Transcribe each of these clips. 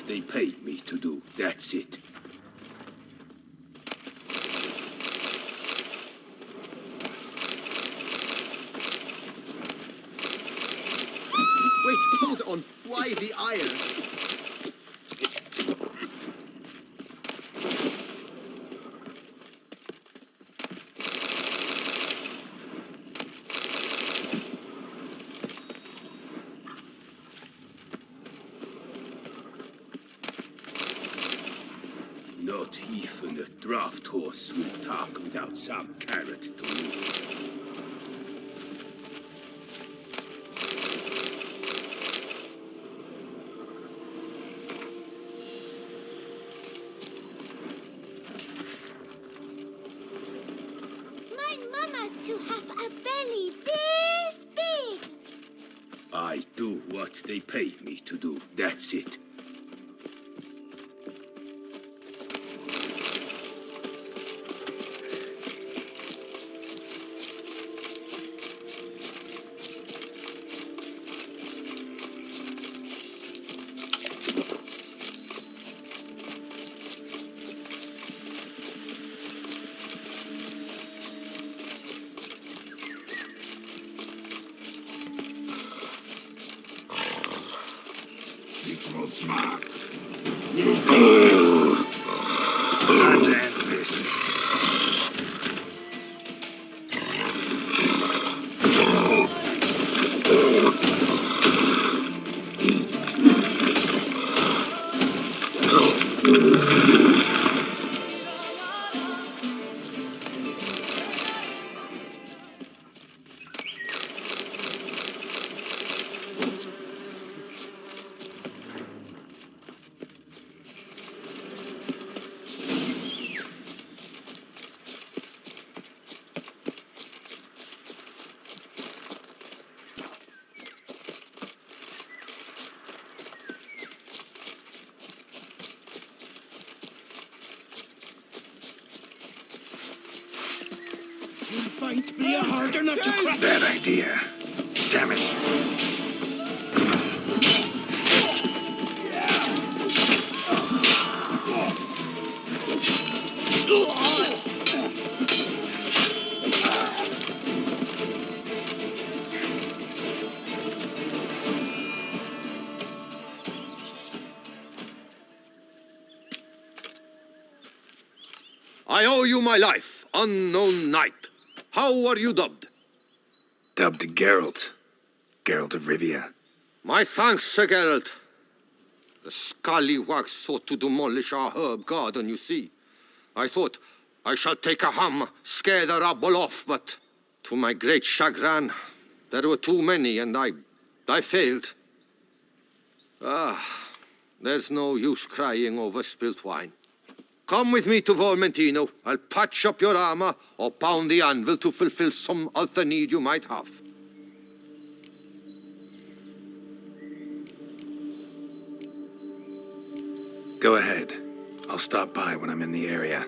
they pay me to do, that's it. Wait, hold on. Why the iron? Not even a draft horse will talk without some carrot to move. My mama's to have a belly this big. I do what they pay me to do, that's it. It will smack. I'll end this. You find me a harder nut to crack. Bad idea. Damn it. I owe you my life, unknown knight. How are you dubbed? Dubbed Geralt. Geralt of Rivia. My thanks, Sir Geralt. The scallywags sought to demolish our herb garden, you see. I thought, I shall take a ham, scare the rabble off, but to my great chagrin, there were too many, and I failed. There's no use crying over spilt wine. Come with me to Vermentino. I'll patch up your armor or pound the anvil to fulfill some other need you might have. Go ahead. I'll stop by when I'm in the area.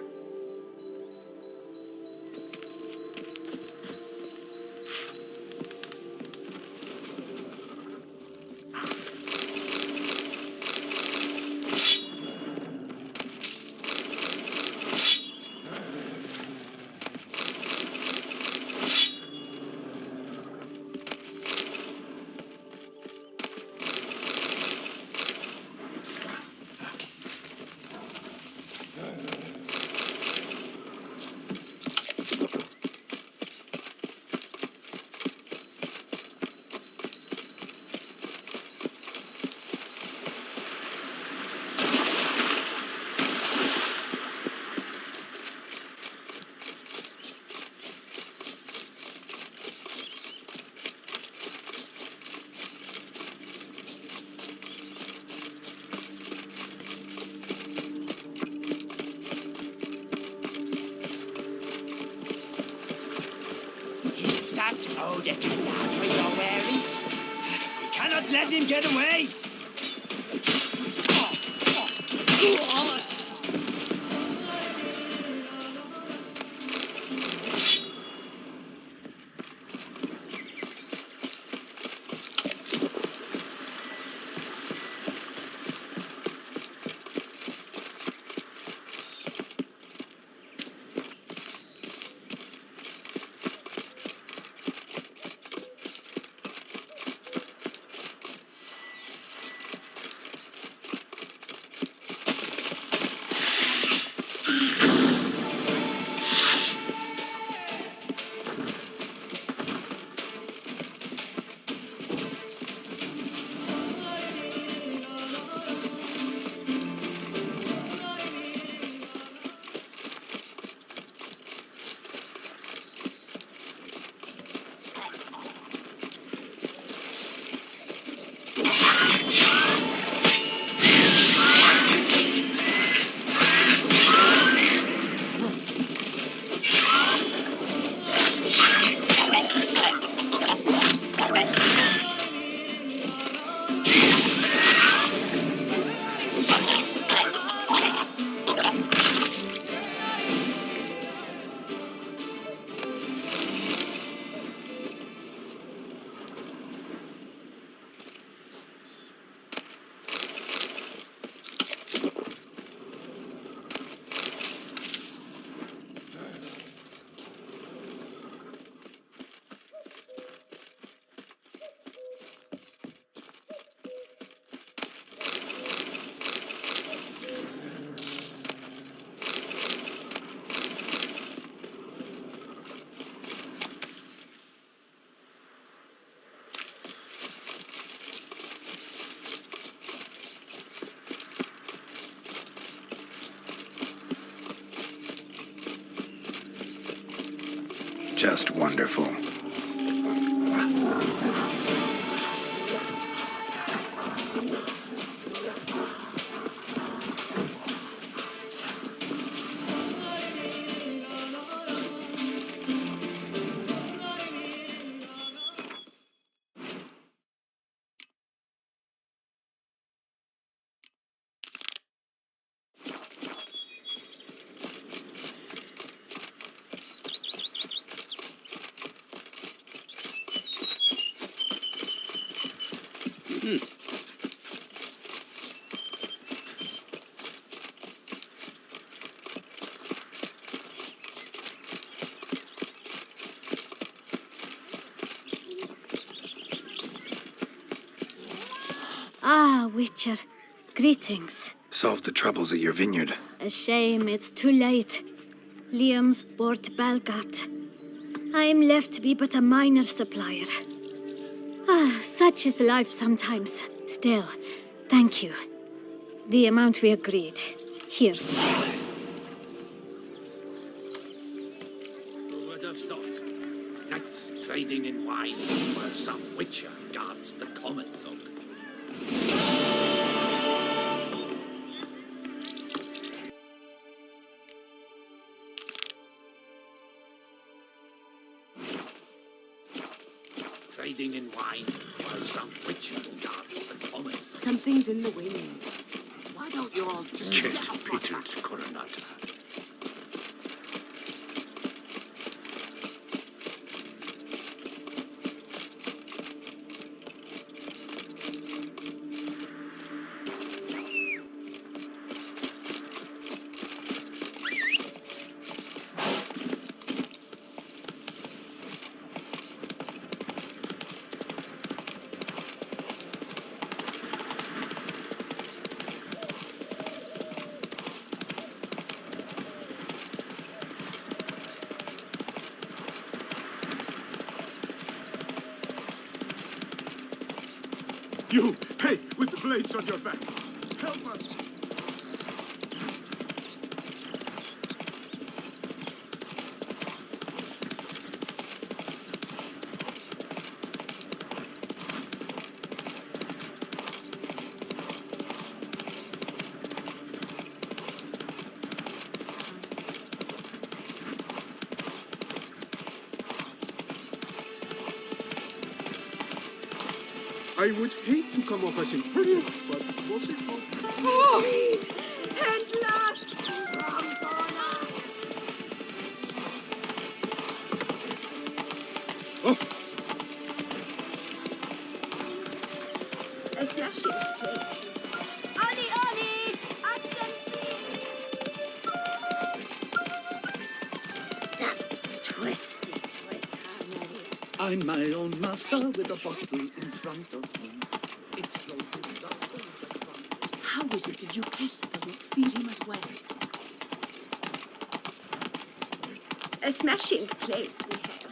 Oh, the cadaver you're wearing. We cannot let him get away. just wonderful. Ah, Witcher. Greetings. Solved the troubles at your vineyard. A shame it's too late. Liam's bought Belgat. I am left to be but a minor supplier. Ah, such is life sometimes. Still, thank you. The amount we agreed. Here. Word of thought. Knights trading in wine while some witcher guards the common folk. Trading in wine while some witcher guards the common folk. Something's in the wind. Why don't you all just Kit get up Peter's Coronata? You! Hey! With the blades on your back! Help us! I would hate to come off as imperious, but was it not? Void! And last! A smashing place. Ollie, Ollie! That twisty twit. I'm my own master with a bottle in front of me. It's no disaster. How is it the Duchess does not feed him as well? A smashing place we have.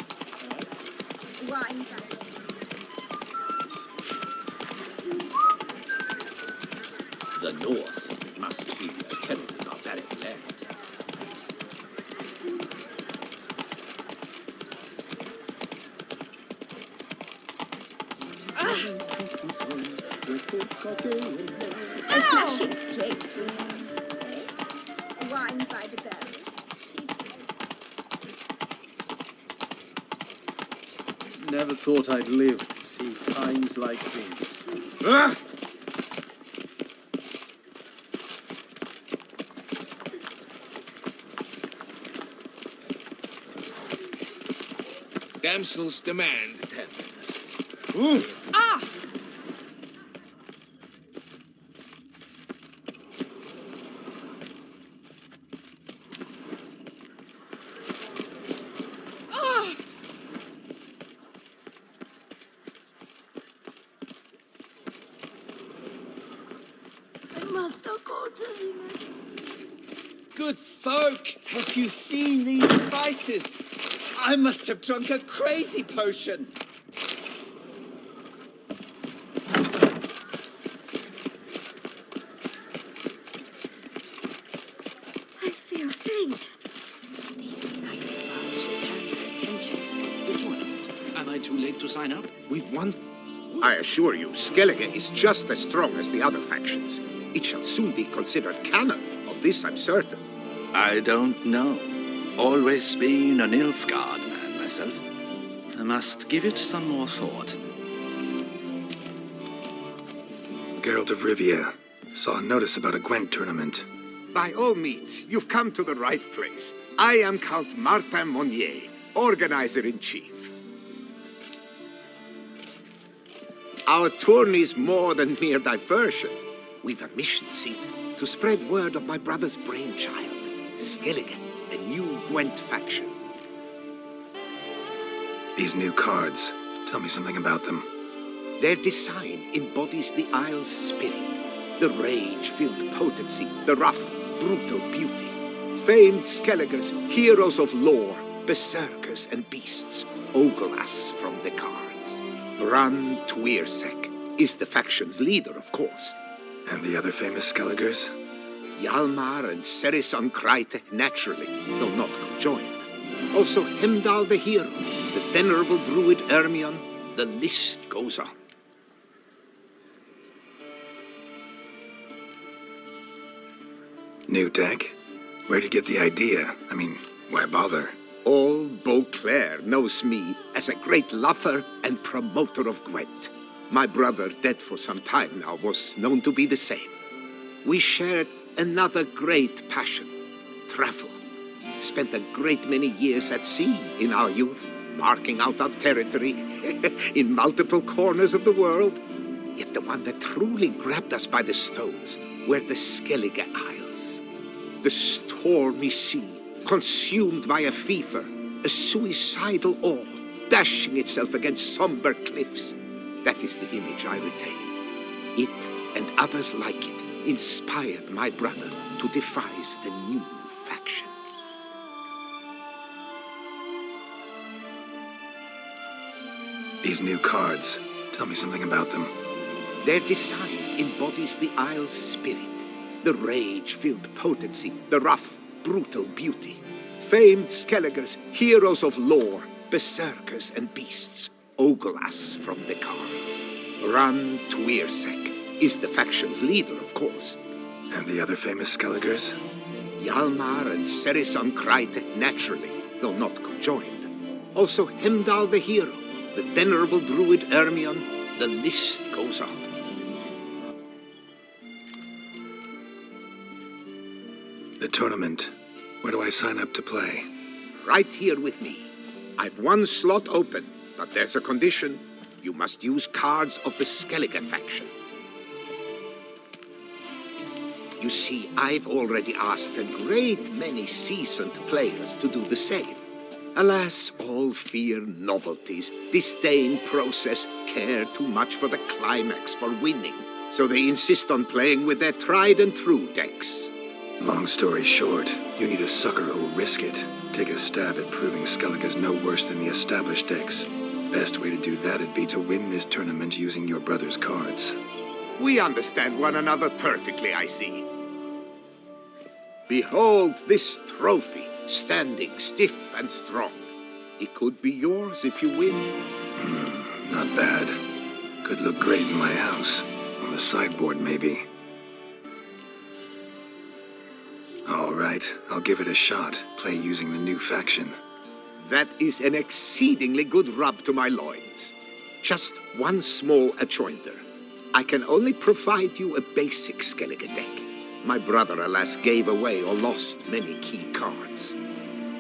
Wine back. The north must be a terrible barbaric land. A smashing place we have. Wine by the barrel. Never thought I'd live to see times like these. Damsels demand tenderness. Good folk, have you seen these prices? I must have drunk a crazy potion. I feel faint. These night smiles should turn your attention. too late to sign up. We've won. I assure you, Skellige is just as strong as the other factions. It shall soon be considered canon. Of this I'm certain. I don't know. Always been an Nilfgaard man myself. I must give it some more thought. Geralt of Rivia. Saw a notice about a Gwent tournament. By all means, you've come to the right place. I am Count Martin Monnier, Organizer-in-Chief. Our tourney's more than mere diversion. We've a mission, see, to spread word of my brother's brainchild, Skellige, the new Gwent faction. These new cards. Tell me something about them. Their design embodies the Isle's spirit, the rage-filled potency, the rough, brutal beauty. Famed Skelligers, heroes of lore, berserkers and beasts, ogle us from the cards. Bran Tweersek is the faction's leader, of course. And the other famous Skelligers? Hjalmar and Serison Kreite, naturally, though not conjoined. Also Hemdal the hero, the venerable druid Ermion, the list goes on. New deck? Where'd you get the idea? I mean, why bother? All Beauclair knows me as a great lover and promoter of Gwent. My brother, dead for some time now, was known to be the same. We shared another great passion, travel. Spent a great many years at sea in our youth, marking out our territory in multiple corners of the world. Yet the one that truly grabbed us by the stones were the Skellige Isles. The stormy sea, consumed by a fever, a suicidal awe, dashing itself against somber cliffs. That is the image I retain. It and others like it inspired my brother to devise the new faction. These new cards. Tell me something about them. Their design embodies the Isle's spirit, the rage-filled potency, the rough, brutal beauty. Famed Skelligers, heroes of lore, berserkers and beasts, ogle us from the cards. Bran Tweersek is the faction's leader, of course. And the other famous Skelligers? Hjalmar and Serison Kreite, naturally, though not conjoined. Also Hemdal the hero, the venerable druid Ermion, the list goes on. The tournament. Where do I sign up to play? Right here with me. I've one slot open, but there's a condition. You must use cards of the Skellige faction. You see, I've already asked a great many seasoned players to do the same. Alas, all fear novelties, disdain process, care too much for the climax, for winning. So they insist on playing with their tried and true decks. Long story short, you need a sucker who'll risk it. Take a stab at proving Skellige's no worse than the established decks. Best way to do that'd be to win this tournament using your brother's cards. We understand one another perfectly, I see. Behold this trophy, standing stiff and strong. It could be yours if you win. Not bad. Could look great in my house. On the sideboard, maybe. All right, I'll give it a shot. Play using the new faction. That is an exceedingly good rub to my loins. Just one small adjoinder. I can only provide you a basic Skellige deck. My brother, alas, gave away or lost many key cards.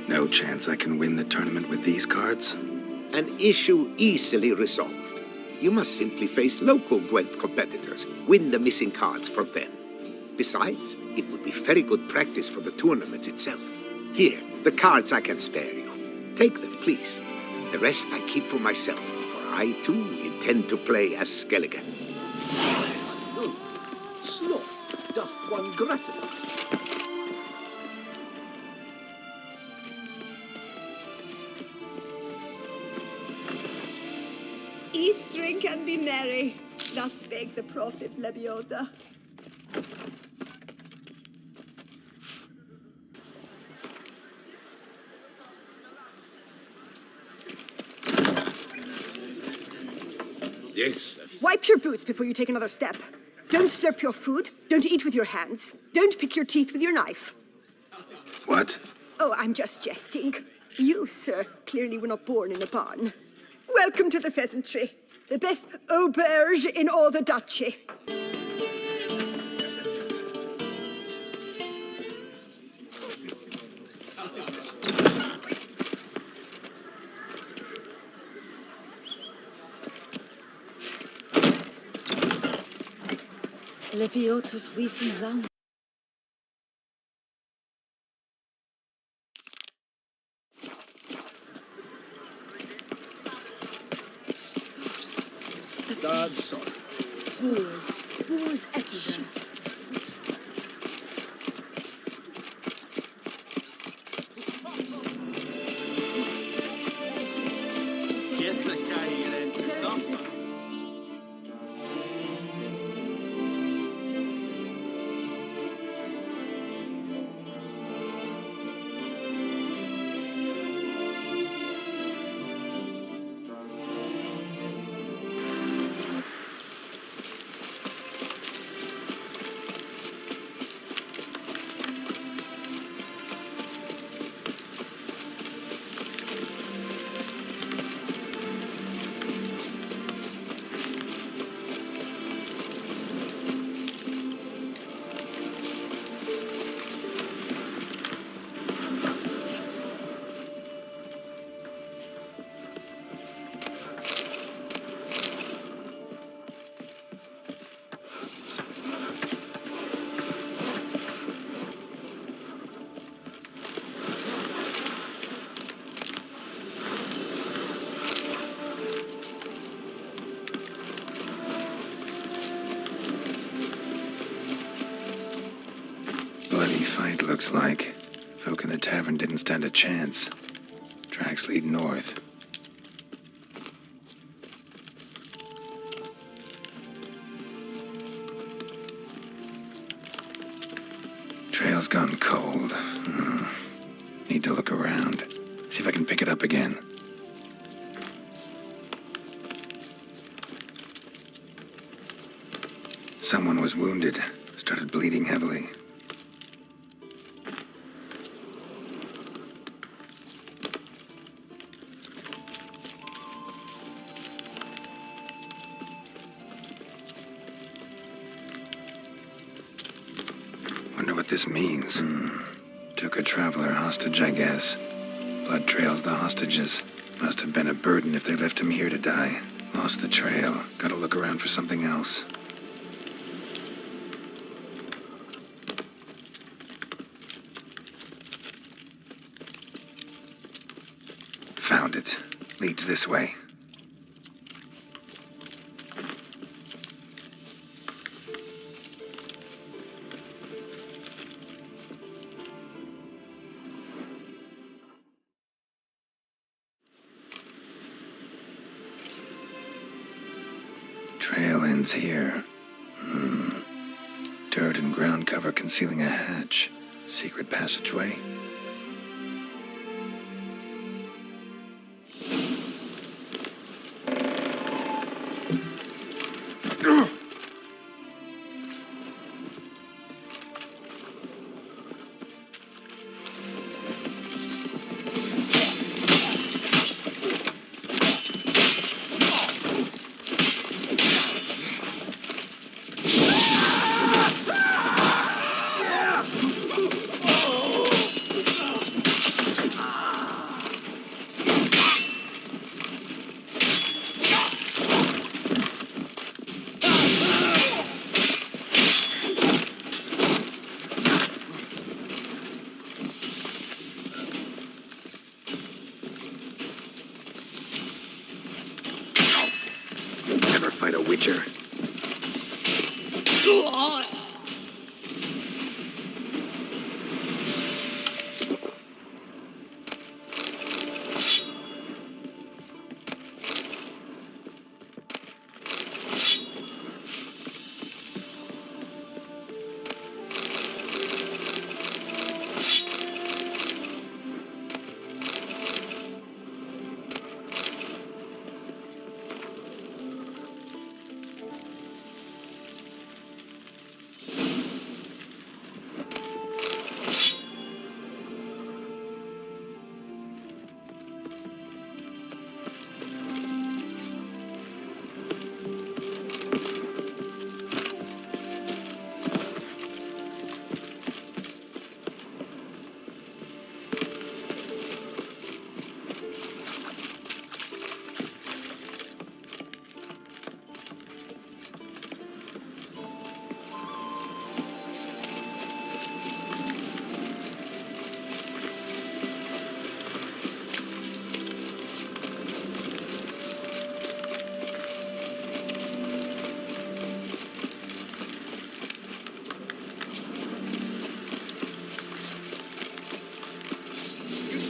No chance I can win the tournament with these cards? An issue easily resolved. You must simply face local Gwent competitors, win the missing cards from them. Besides, it would be very good practice for the tournament itself. Here, the cards I can spare you. Take them, please. The rest I keep for myself, for I too intend to play as Skellige. Sloth doth one gratify. Eat, drink, and be merry. Thus spake the prophet Lebioda. Yes. Wipe your boots before you take another step. Don't slurp your food. Don't eat with your hands. Don't pick your teeth with your knife. What? Oh, I'm just jesting. You, sir, clearly were not born in a barn. Welcome to the pheasantry. The best auberge in all the duchy. Lepiotus wisin lang. God's son. Boors everywhere. Get the tail and something. Bloody fight, looks like. Folk in the tavern didn't stand a chance. Tracks lead north. Trail's gone cold. Need to look around. See if I can pick it up again. Someone was wounded. Started bleeding heavily. Wonder what this means. Took a traveler hostage, I guess. Blood trails the hostages. Must have been a burden if they left him here to die. Lost the trail. Gotta look around for something else. Found it. Leads this way. Trail ends here. Dirt and ground cover concealing a hatch. Secret passageway. Never fight a witcher.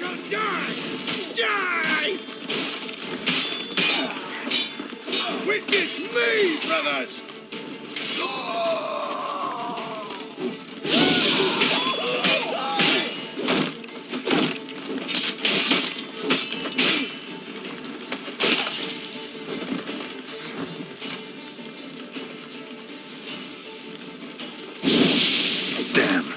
shall die! Die! Witness me, brothers! Damn.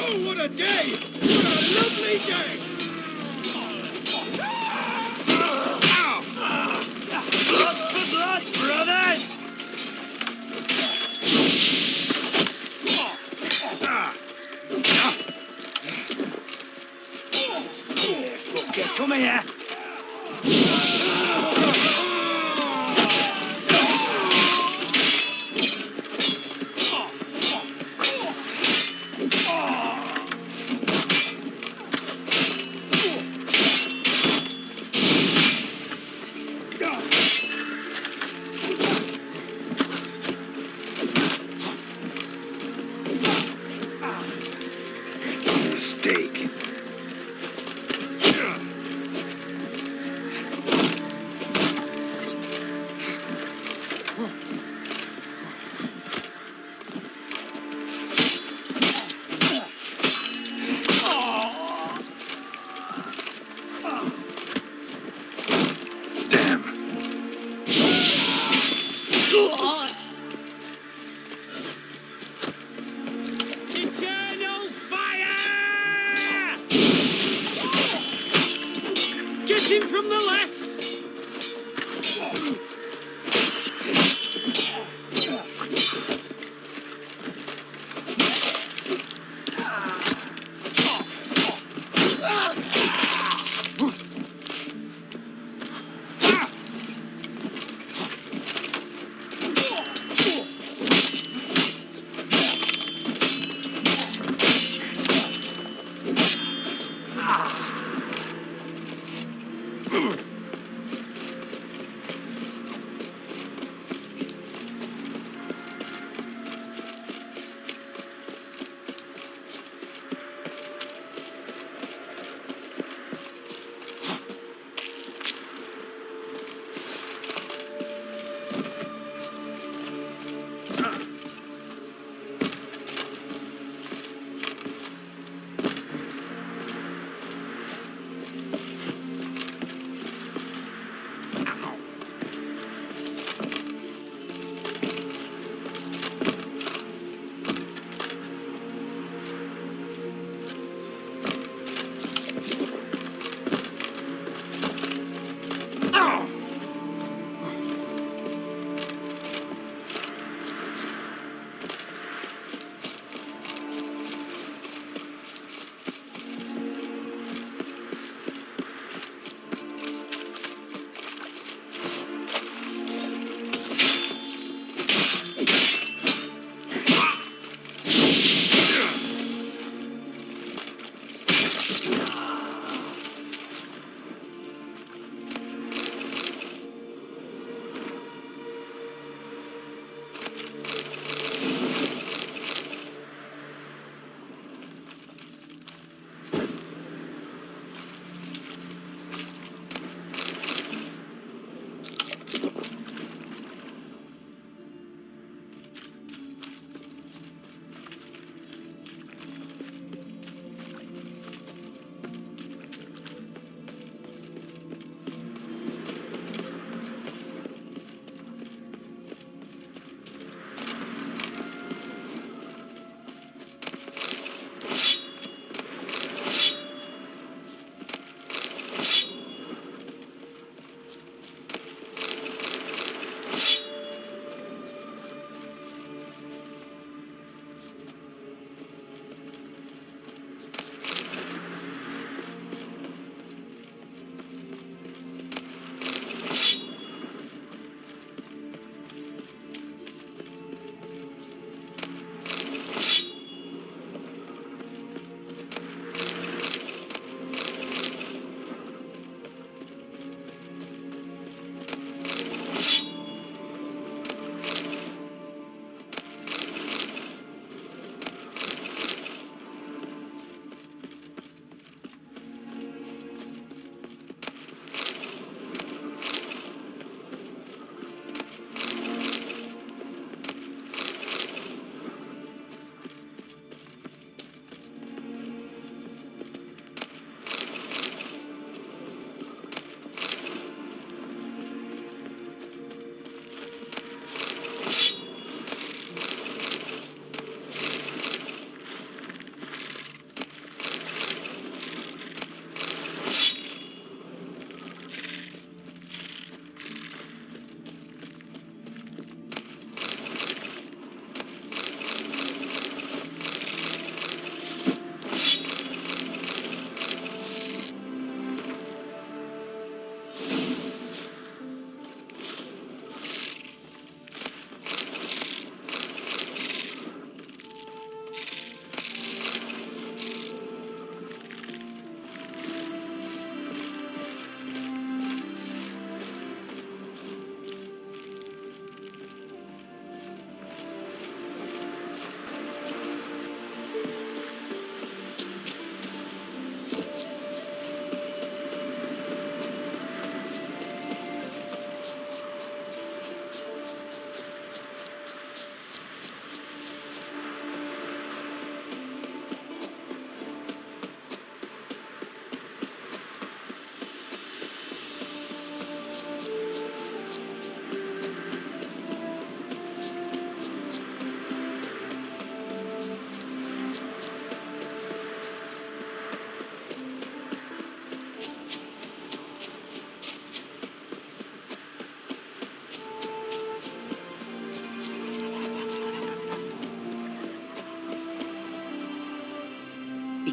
Oh, what a day! What a lovely day! Blood for blood, brothers! Fucker, come here! Mistake. Damn. Eternal fire! Get him from the left!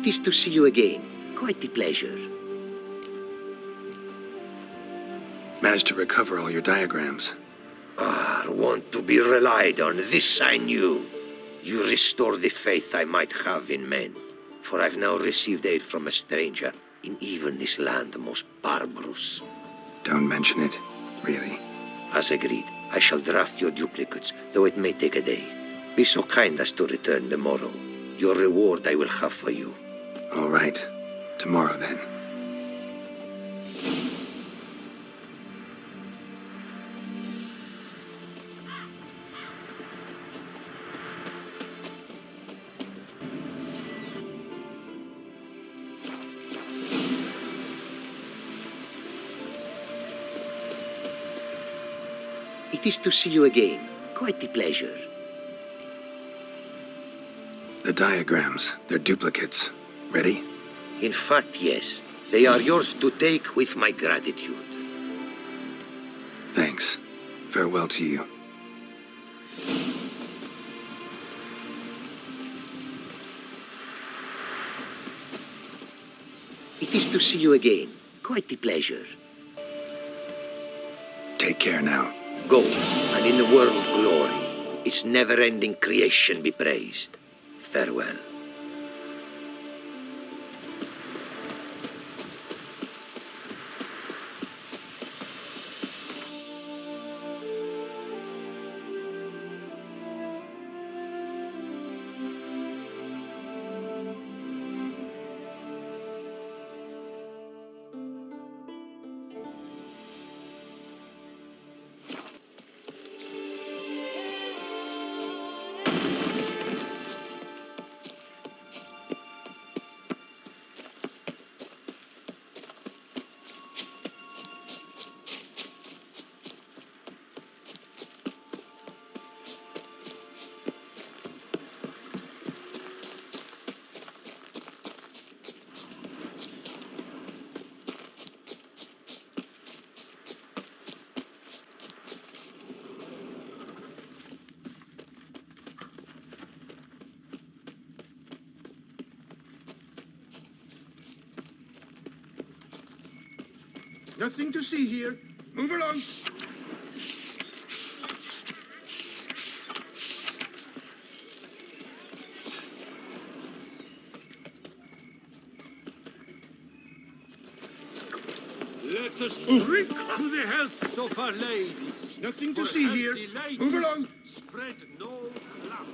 It is to see you again. Quite the pleasure. Managed to recover all your diagrams. Want to be relied on, this I knew. You restore the faith I might have in men, for I've now received aid from a stranger in even this land most barbarous. Don't mention it, really. As agreed, I shall draft your duplicates, though it may take a day. Be so kind as to return tomorrow. Your reward I will have for you. All right. Tomorrow, then. It is to see you again. Quite the pleasure. The diagrams, they're duplicates. Ready? In fact, yes. They are yours to take with my gratitude. Thanks. Farewell to you. It is to see you again. Quite the pleasure. Take care now. Go, and in the world glory, its never-ending creation be praised. Farewell. Nothing to see here. Move along. Let us drink to the health of our ladies. Nothing to For see here. healthy ladies Move along. Spread no cloud.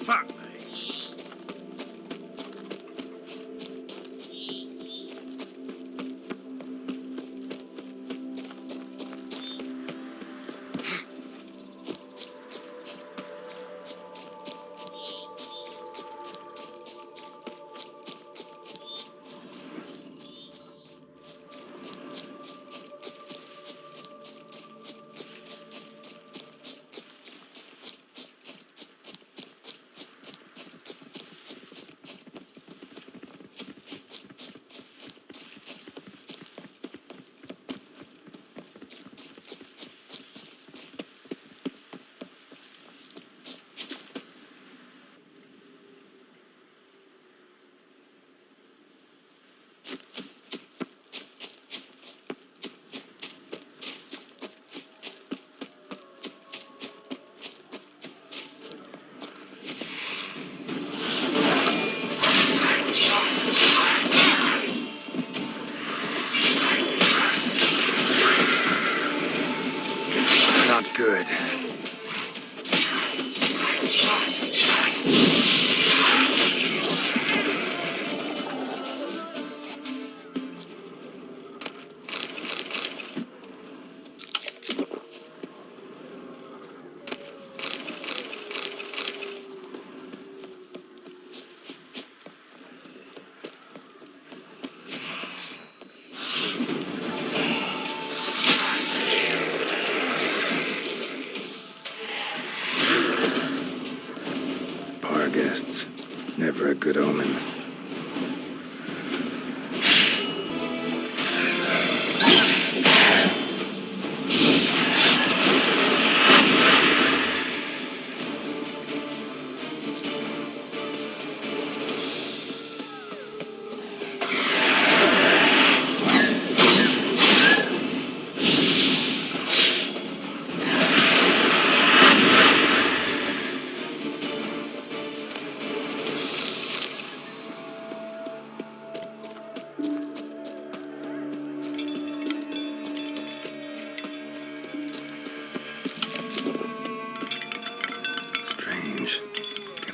Fuck me. Not good. guests. Never a good omen.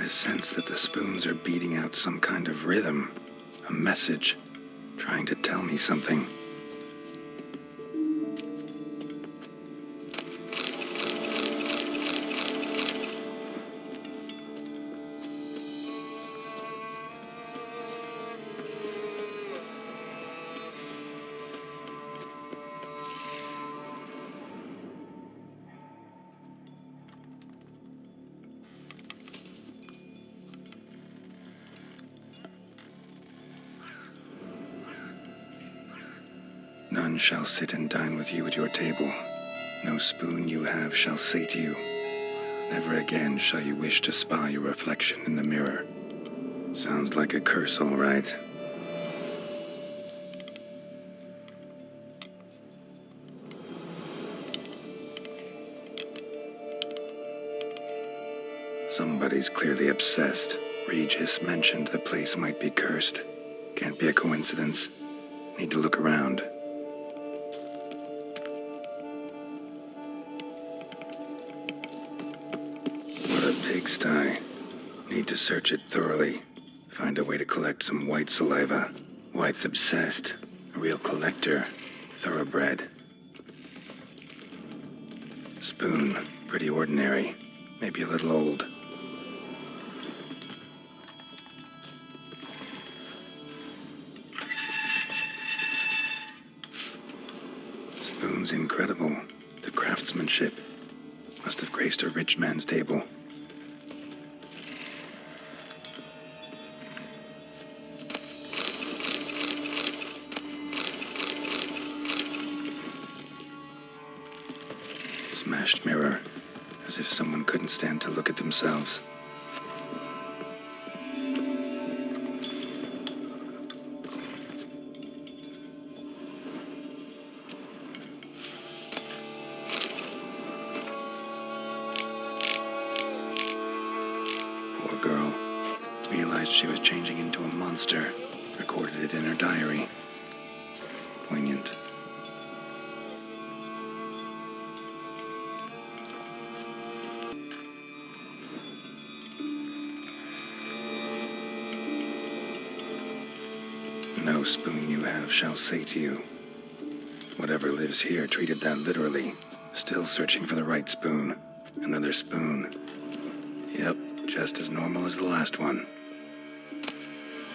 Sense that the spoons are beating out some kind of rhythm, a message, trying to tell me something. None shall sit and dine with you at your table. No spoon you have shall sate you. Never again shall you wish to spy your reflection in the mirror. Sounds like a curse, all right. Somebody's clearly obsessed. Regis mentioned the place might be cursed. Can't be a coincidence. Need to look around. Pigsty. Need to search it thoroughly. Find a way to collect some white saliva. White's obsessed. A real collector. Thoroughbred. Spoon. Pretty ordinary. Maybe a little old. Spoon's incredible. The craftsmanship. Must have graced a rich man's table. Smashed mirror, as if someone couldn't stand to look at themselves. Poor girl. Realized she was changing into a monster. Recorded it in her diary. Poignant. No spoon you have shall sate you. Whatever lives here treated that literally. Still searching for the right spoon. Another spoon. Yep, just as normal as the last one.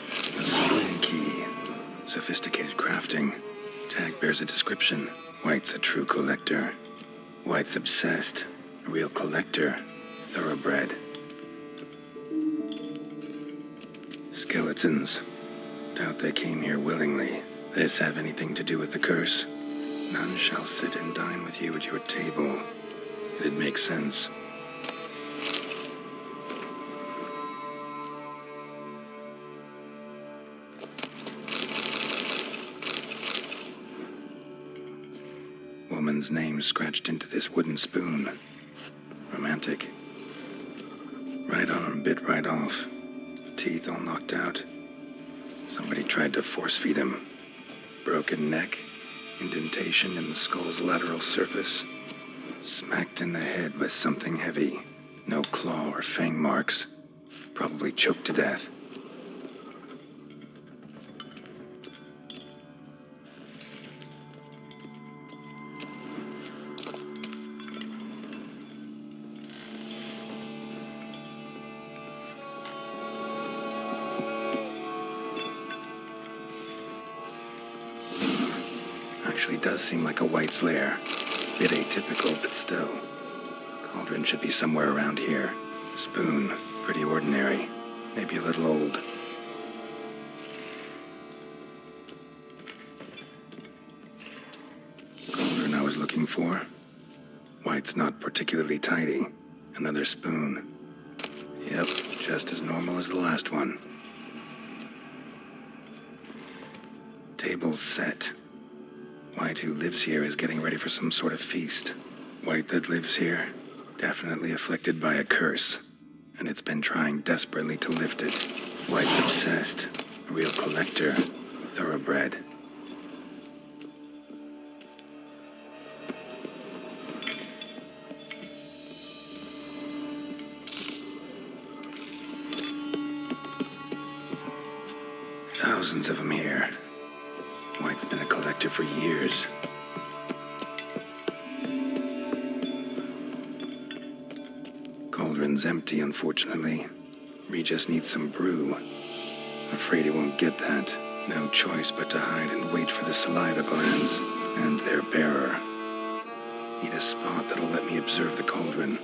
A spoon key. Sophisticated crafting. Tag bears a description. White's a true collector. White's obsessed. A real collector. Thoroughbred. Skeletons. Doubt they came here willingly. This have anything to do with the curse? None shall sit and dine with you at your table. It'd make sense. Woman's name scratched into this wooden spoon. Romantic. Right arm bit right off. Teeth all knocked out. Somebody tried to force feed him. Broken neck, indentation in the skull's lateral surface. Smacked in the head with something heavy. No claw or fang marks. Probably choked to death. Actually does seem like a white's lair. Bit atypical, but still. Cauldron should be somewhere around here. Spoon, pretty ordinary. Maybe a little old. Cauldron I was looking for. White's not particularly tidy. Another spoon. Yep, just as normal as the last one. Table's set. White, who lives here, is getting ready for some sort of feast. White that lives here, definitely afflicted by a curse, and it's been trying desperately to lift it. White's obsessed, a real collector, thoroughbred. Thousands of them here. White's been a collector for years. Cauldron's empty, unfortunately. Regis needs some brew. Afraid he won't get that. No choice but to hide and wait for the saliva glands and their bearer. Need a spot that'll let me observe the cauldron.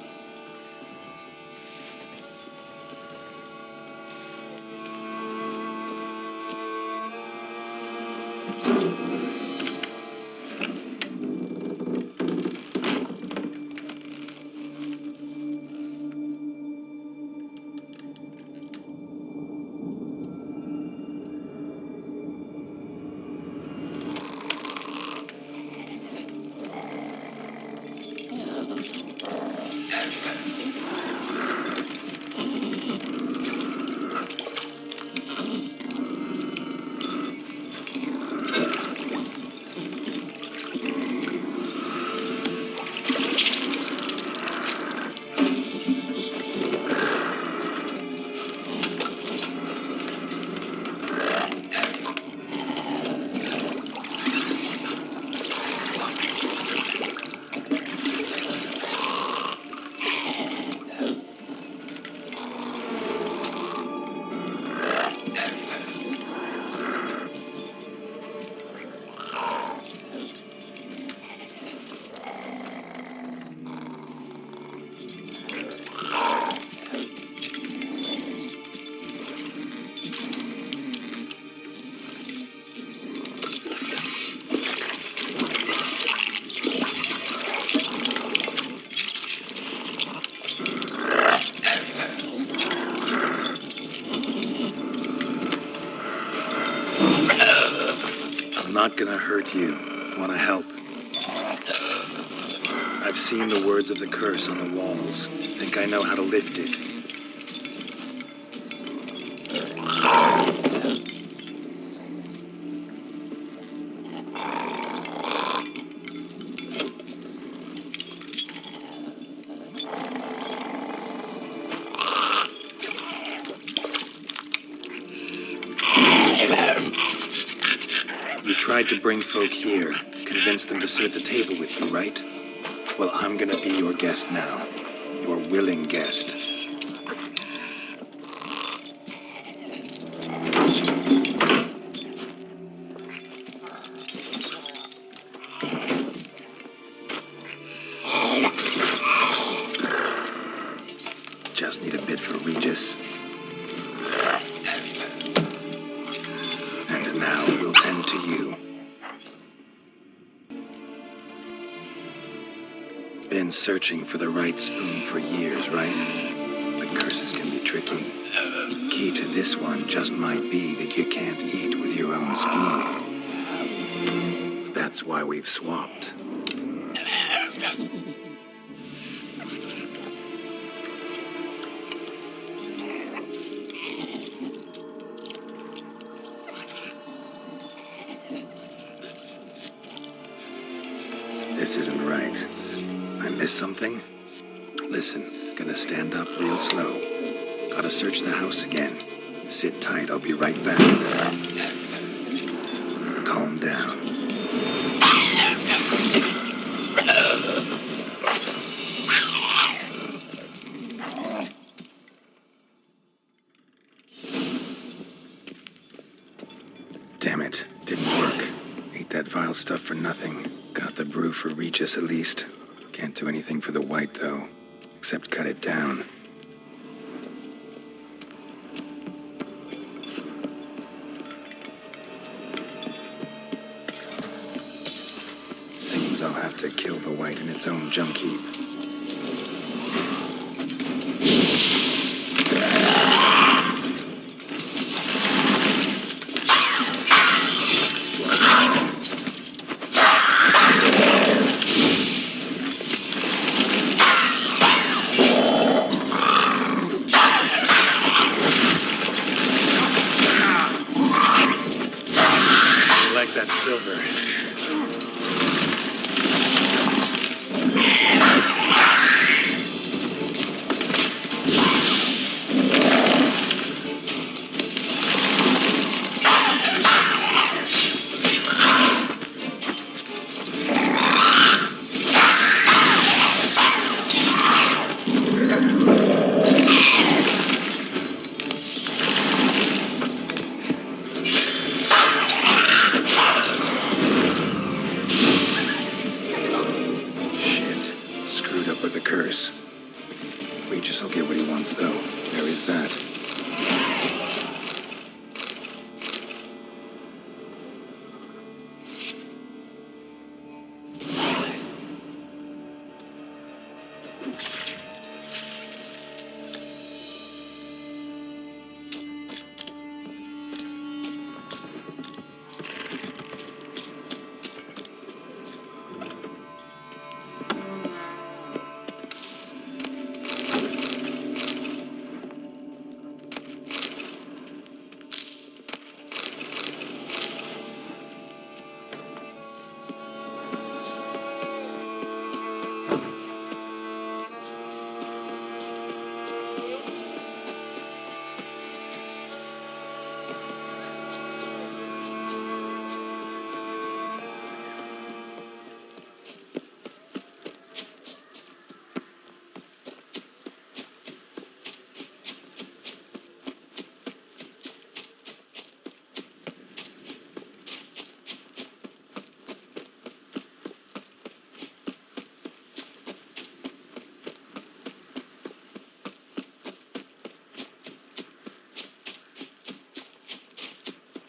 Not gonna hurt you. Wanna help? I've seen the words of the curse on the walls. Think I know how to lift it. Tried to bring folk here, convince them to sit at the table with you, right? Well, I'm gonna be your guest now. Your willing guest. Just need a bit for Regis. And now we'll tend to you. Been searching for the right spoon for years, right? But curses can be tricky. Key to this one just might be that you can't eat with your own spoon. That's why we've swapped. This isn't right. I missed something? Listen, gonna stand up real slow. Gotta search the house again. Sit tight, I'll be right back. Calm down. Damn it, didn't work. Ate that vile stuff for nothing. Got the brew for Regis at least. Can't do anything for the white, though, except cut it down. frostbite in its own junk heap. Regis will get what he wants, though. There is that.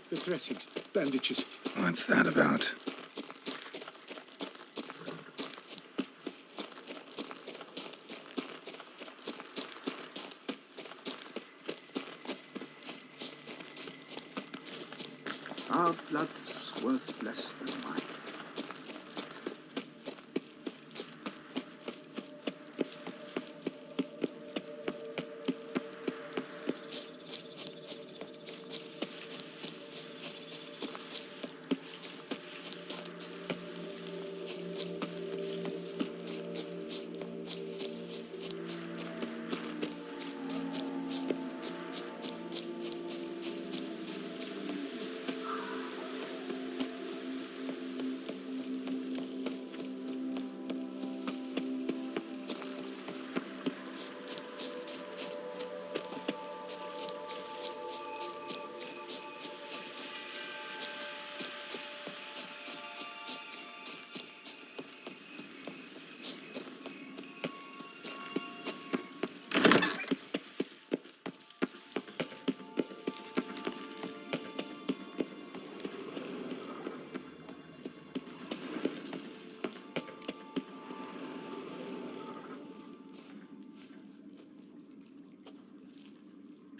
The dressings, bandages. What's that about? Our blood's worth less than mine.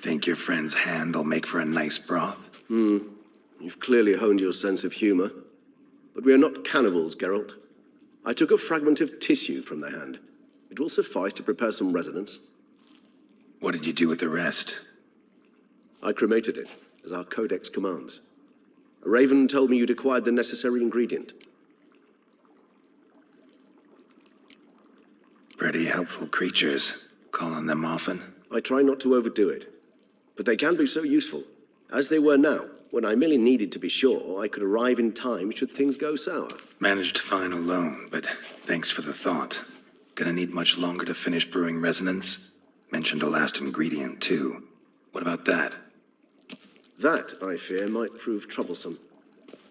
Think your friend's hand will make for a nice broth? You've clearly honed your sense of humor. But we are not cannibals, Geralt. I took a fragment of tissue from the hand. It will suffice to prepare some resonance. What did you do with the rest? I cremated it, as our codex commands. A raven told me you'd acquired the necessary ingredient. Pretty helpful creatures. Call on them often? I try not to overdo it. But they can be so useful, as they were now, when I merely needed to be sure I could arrive in time should things go sour. Managed fine alone, but thanks for the thought. Gonna need much longer to finish brewing resonance? Mentioned the last ingredient, too. What about that? That, I fear, might prove troublesome.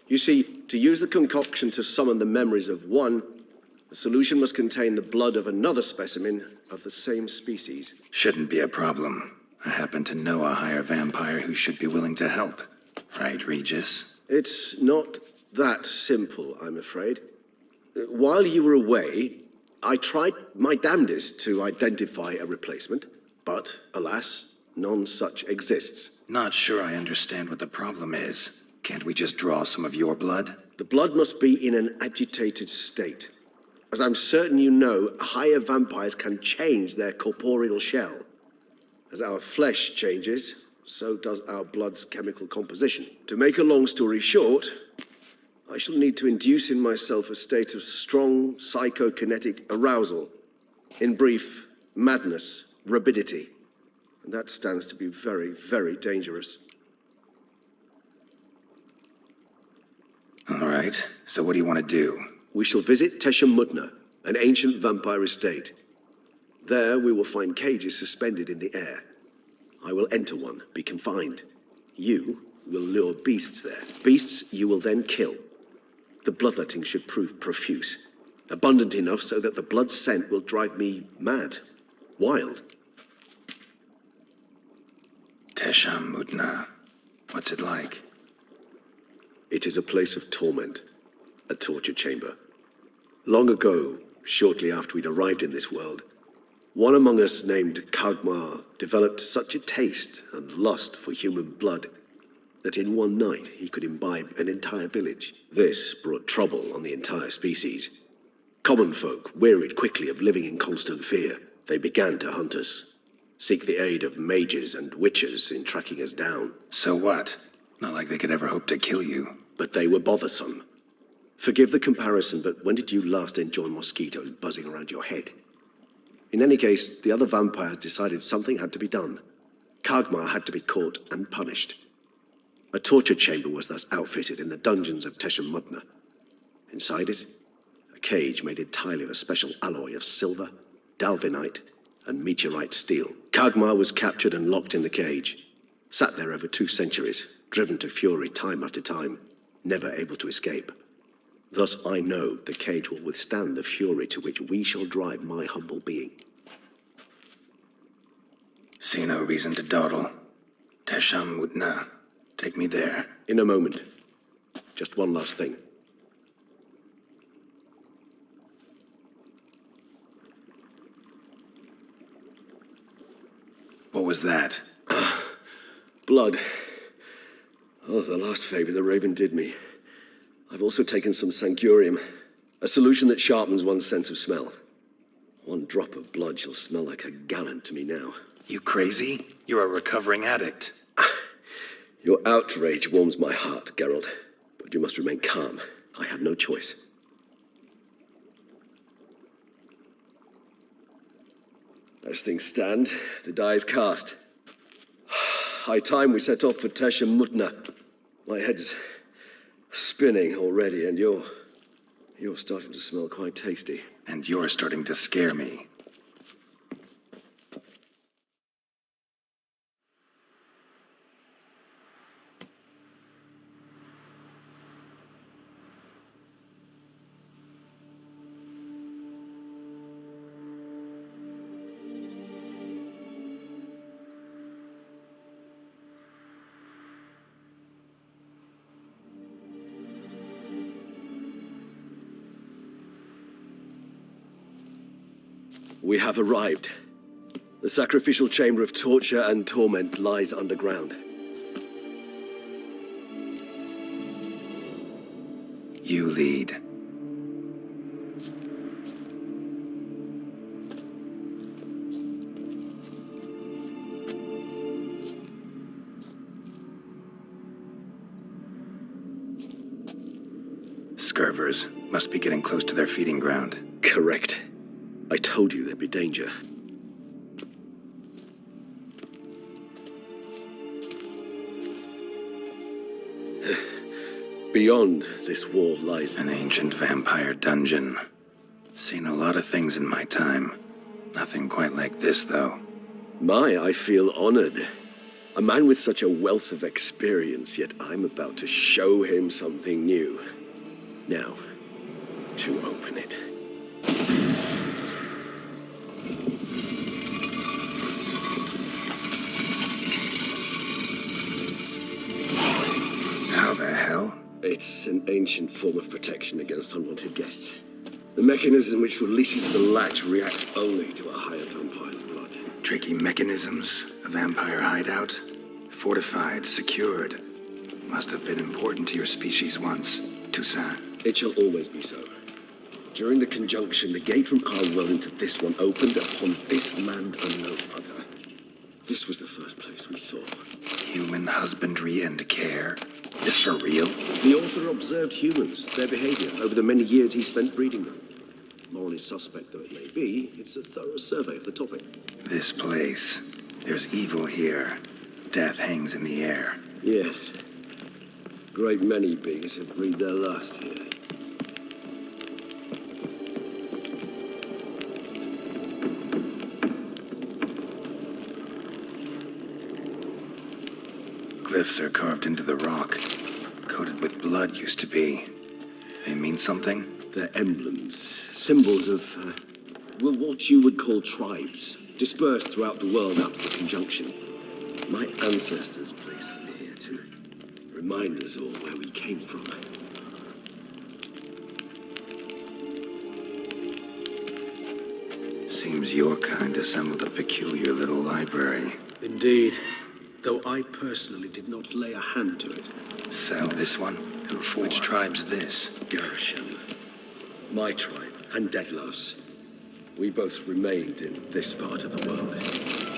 You see, to use the concoction to summon the memories of one, the solution must contain the blood of another specimen of the same species. Shouldn't be a problem. I happen to know a higher vampire who should be willing to help. Right, Regis? It's not that simple, I'm afraid. While you were away, I tried my damnedest to identify a replacement, but alas, none such exists. Not sure I understand what the problem is. Can't we just draw some of your blood? The blood must be in an agitated state. As I'm certain you know, higher vampires can change their corporeal shell. As our flesh changes, so does our blood's chemical composition. To make a long story short, I shall need to induce in myself a state of strong psychokinetic arousal. In brief, madness, rabidity. And that stands to be very, very dangerous. All right, so what do you want to do? We shall visit Tesha Mudna, an ancient vampire estate. There we will find cages suspended in the air. I will enter one, be confined. You will lure beasts there. Beasts you will then kill. The bloodletting should prove profuse. Abundant enough so that the blood scent will drive me mad. Wild. Tesha Mudna. What's it like? It is a place of torment. A torture chamber. Long ago, shortly after we'd arrived in this world, one among us named Kagmar developed such a taste and lust for human blood that in one night he could imbibe an entire village. This brought trouble on the entire species. Common folk wearied quickly of living in constant fear. They began to hunt us, seek the aid of mages and witches in tracking us down. So what? Not like they could ever hope to kill you. But they were bothersome. Forgive the comparison, but when did you last enjoy mosquitoes buzzing around your head? In any case, the other vampires decided something had to be done. Kagmar had to be caught and punished. A torture chamber was thus outfitted in the dungeons of Tesha Mudna. Inside it, a cage made entirely of a special alloy of silver, dalvinite, and meteorite steel. Kagmar was captured and locked in the cage. Sat there over 2 centuries, driven to fury time after time, never able to escape. Thus I know the cage will withstand the fury to which we shall drive my humble being. See no reason to dawdle. Tesha Mudna. Take me there. In a moment. Just one last thing. What was that? Blood. Oh, the last favor the Raven did me. I've also taken some sancurium, a solution that sharpens one's sense of smell. 1 drop of blood shall smell like a gallon to me now. You crazy? You're a recovering addict. Your outrage warms my heart, Geralt, but you must remain calm. I have no choice. As things stand, the die is cast. High time we set off for Tesha Mudna. My head's spinning already, and you're starting to smell quite tasty. And you're starting to scare me. We have arrived. The sacrificial chamber of torture and torment lies underground. You lead. Scurvers must be getting close to their feeding ground. Correct. I told you there'd be danger. Beyond this wall lies an ancient vampire dungeon. Seen a lot of things in my time. Nothing quite like this, though. I feel honored. A man with such a wealth of experience, yet I'm about to show him something new. Now, to open it. How the hell? It's an ancient form of protection against unwanted guests. The mechanism which releases the latch reacts only to a hired vampire's blood. Tricky mechanisms, a vampire hideout. Fortified, secured. Must have been important to your species once, Toussaint. It shall always be so. During the conjunction, the gate from our world into this one opened upon this land and no other. This was the first place we saw. Human husbandry and care. This for real? The author observed humans, their behavior, over the many years he spent breeding them. Morally suspect though it may be, it's a thorough survey of the topic. This place. There's evil here. Death hangs in the air. Yes. Great many beings have breathed their last here. Glyphs are carved into the rock. Coated with blood used to be. They mean something? They're emblems, symbols of, what you would call tribes, dispersed throughout the world after the conjunction. My ancestors placed them here to remind us all where we came from. Seems your kind assembled a peculiar little library. Indeed, though I personally did not lay a hand to it. Sell this one? Who for? Which tribe's this? Gersham. My tribe, and Deglov's. We both remained in this part of the world.